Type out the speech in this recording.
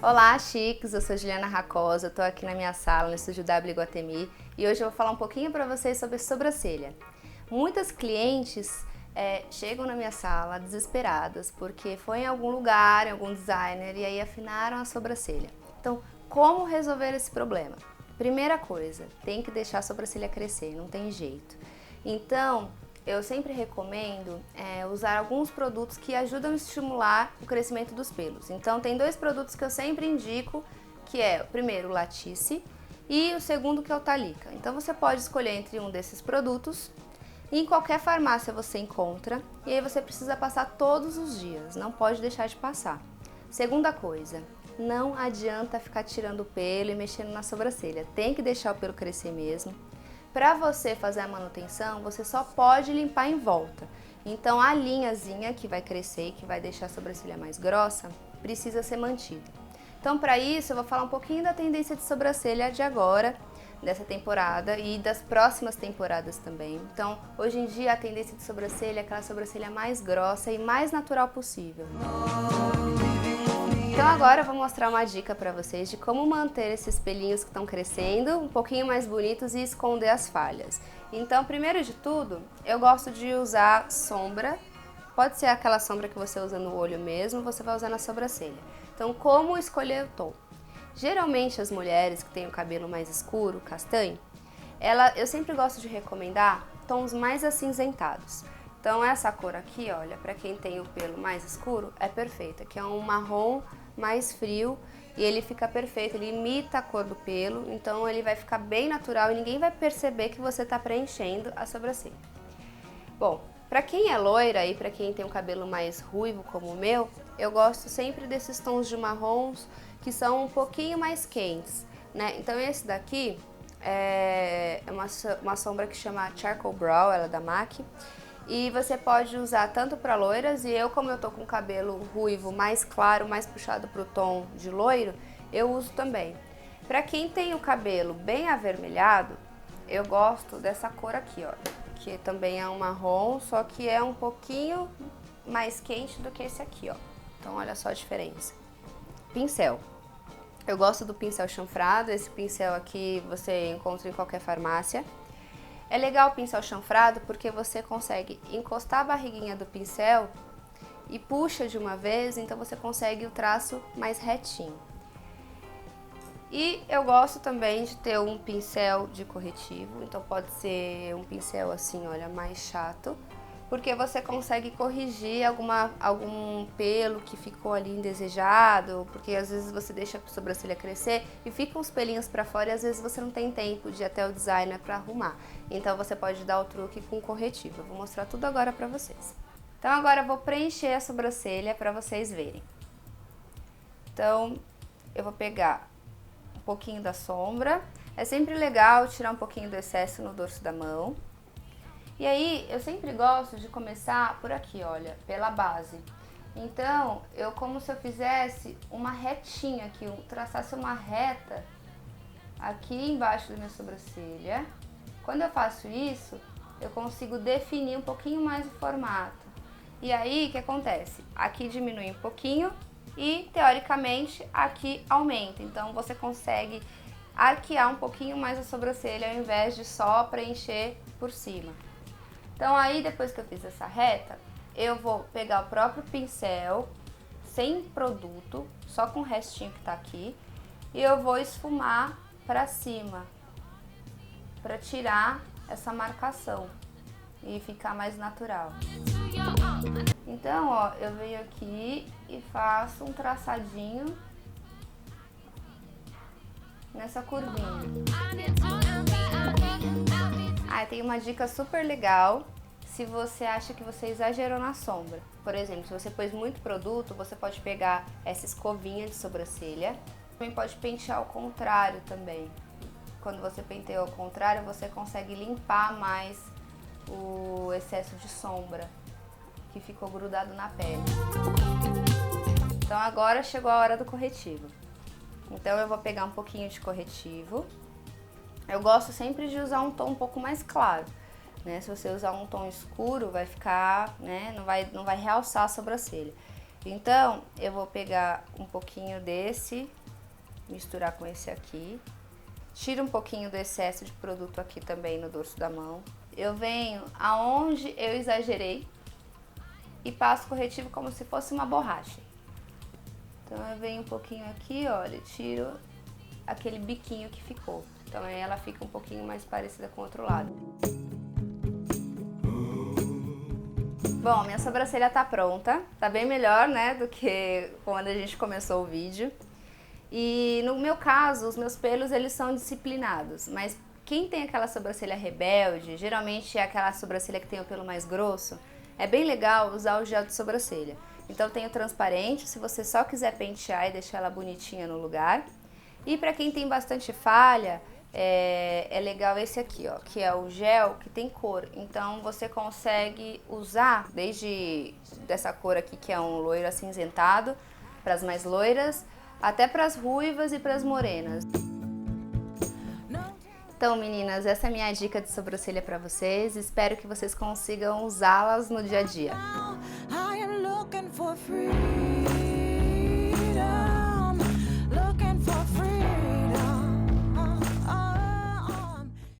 Olá, chiques! Eu sou Juliana Racosa, estou aqui na minha sala no Estúdio W Iguatemi e hoje eu vou falar um pouquinho para vocês sobre sobrancelha. Muitas clientes chegam na minha sala desesperadas porque foi em algum lugar, em algum designer e aí afinaram a sobrancelha. Então, como resolver esse problema? Primeira coisa, tem que deixar a sobrancelha crescer, não tem jeito. Então, eu sempre recomendo usar alguns produtos que ajudam a estimular o crescimento dos pelos. Então tem dois produtos que eu sempre indico, que é o primeiro o Latisse e o segundo que é o Talica. Então você pode escolher entre um desses produtos e em qualquer farmácia você encontra e aí você precisa passar todos os dias, não pode deixar de passar. Segunda coisa, não adianta ficar tirando o pelo e mexendo na sobrancelha, tem que deixar o pelo crescer mesmo. Para você fazer a manutenção, você só pode limpar em volta. Então a linhazinha que vai crescer e que vai deixar a sobrancelha mais grossa, precisa ser mantida. Então para isso eu vou falar um pouquinho da tendência de sobrancelha de agora, dessa temporada e das próximas temporadas também. Então hoje em dia a tendência de sobrancelha é aquela sobrancelha mais grossa e mais natural possível. Então agora eu vou mostrar uma dica para vocês de como manter esses pelinhos que estão crescendo um pouquinho mais bonitos e esconder as falhas. Então, primeiro de tudo, eu gosto de usar sombra, pode ser aquela sombra que você usa no olho mesmo, você vai usar na sobrancelha. Então, como escolher o tom? Geralmente as mulheres que têm o cabelo mais escuro, castanho, eu sempre gosto de recomendar tons mais acinzentados. Então essa cor aqui, olha, para quem tem o pelo mais escuro, é perfeita, que é um marrom mais frio e ele fica perfeito, ele imita a cor do pelo, então ele vai ficar bem natural e ninguém vai perceber que você está preenchendo a sobrancelha. Bom, para quem é loira e para quem tem um cabelo mais ruivo como o meu, eu gosto sempre desses tons de marrons que são um pouquinho mais quentes, né? Então esse daqui é uma sombra que chama Charcoal Brow, ela é da MAC. E você pode usar tanto para loiras, e eu, como eu tô com cabelo ruivo mais claro, mais puxado pro tom de loiro, eu uso também. Para quem tem o cabelo bem avermelhado, eu gosto dessa cor aqui, ó, que também é um marrom, só que é um pouquinho mais quente do que esse aqui, ó. Então olha só a diferença. Pincel. Eu gosto do pincel chanfrado, esse pincel aqui você encontra em qualquer farmácia. É legal o pincel chanfrado porque você consegue encostar a barriguinha do pincel e puxa de uma vez, então você consegue o traço mais retinho. E eu gosto também de ter um pincel de corretivo, então pode ser um pincel assim, olha, mais chato, porque você consegue corrigir algum pelo que ficou ali indesejado, porque às vezes você deixa a sobrancelha crescer e ficam os pelinhos para fora e às vezes você não tem tempo de ir até o designer para arrumar. Então você pode dar o truque com corretivo. Eu vou mostrar tudo agora para vocês. Então agora eu vou preencher a sobrancelha para vocês verem. Então eu vou pegar um pouquinho da sombra. É sempre legal tirar um pouquinho do excesso no dorso da mão. E aí, eu sempre gosto de começar por aqui, olha, pela base. Então, como se eu fizesse uma retinha aqui, traçasse uma reta aqui embaixo da minha sobrancelha. Quando eu faço isso, eu consigo definir um pouquinho mais o formato. E aí, o que acontece? Aqui diminui um pouquinho e, teoricamente, aqui aumenta. Então, você consegue arquear um pouquinho mais a sobrancelha ao invés de só preencher por cima. Então aí, depois que eu fiz essa reta, eu vou pegar o próprio pincel, sem produto, só com o restinho que tá aqui, e eu vou esfumar pra cima, pra tirar essa marcação e ficar mais natural. Então, ó, eu venho aqui e faço um traçadinho nessa curvinha. Tem uma dica super legal se você acha que você exagerou na sombra. Por exemplo, se você pôs muito produto, você pode pegar essa escovinha de sobrancelha. Também pode pentear ao contrário também. Quando você penteia ao contrário, você consegue limpar mais o excesso de sombra que ficou grudado na pele. Então agora chegou a hora do corretivo. Então eu vou pegar um pouquinho de corretivo. Eu gosto sempre de usar um tom um pouco mais claro, né? Se você usar um tom escuro, vai ficar, né? Não vai realçar a sobrancelha. Então, eu vou pegar um pouquinho desse, misturar com esse aqui. Tiro um pouquinho do excesso de produto aqui também no dorso da mão. Eu venho aonde eu exagerei e passo corretivo como se fosse uma borracha. Então eu venho um pouquinho aqui, olha, tiro aquele biquinho que ficou. Então aí ela fica um pouquinho mais parecida com o outro lado. Bom, minha sobrancelha tá pronta, tá bem melhor, né, do que quando a gente começou o vídeo. E no meu caso, os meus pelos eles são disciplinados, mas quem tem aquela sobrancelha rebelde, geralmente é aquela sobrancelha que tem o pelo mais grosso, é bem legal usar o gel de sobrancelha. Então tem o transparente, se você só quiser pentear e deixar ela bonitinha no lugar. E para quem tem bastante falha, é legal esse aqui, ó, que é o gel que tem cor. Então você consegue usar desde dessa cor aqui, que é um loiro acinzentado, para as mais loiras, até para as ruivas e para as morenas. Então, meninas, essa é a minha dica de sobrancelha para vocês. Espero que vocês consigam usá-las no dia a dia.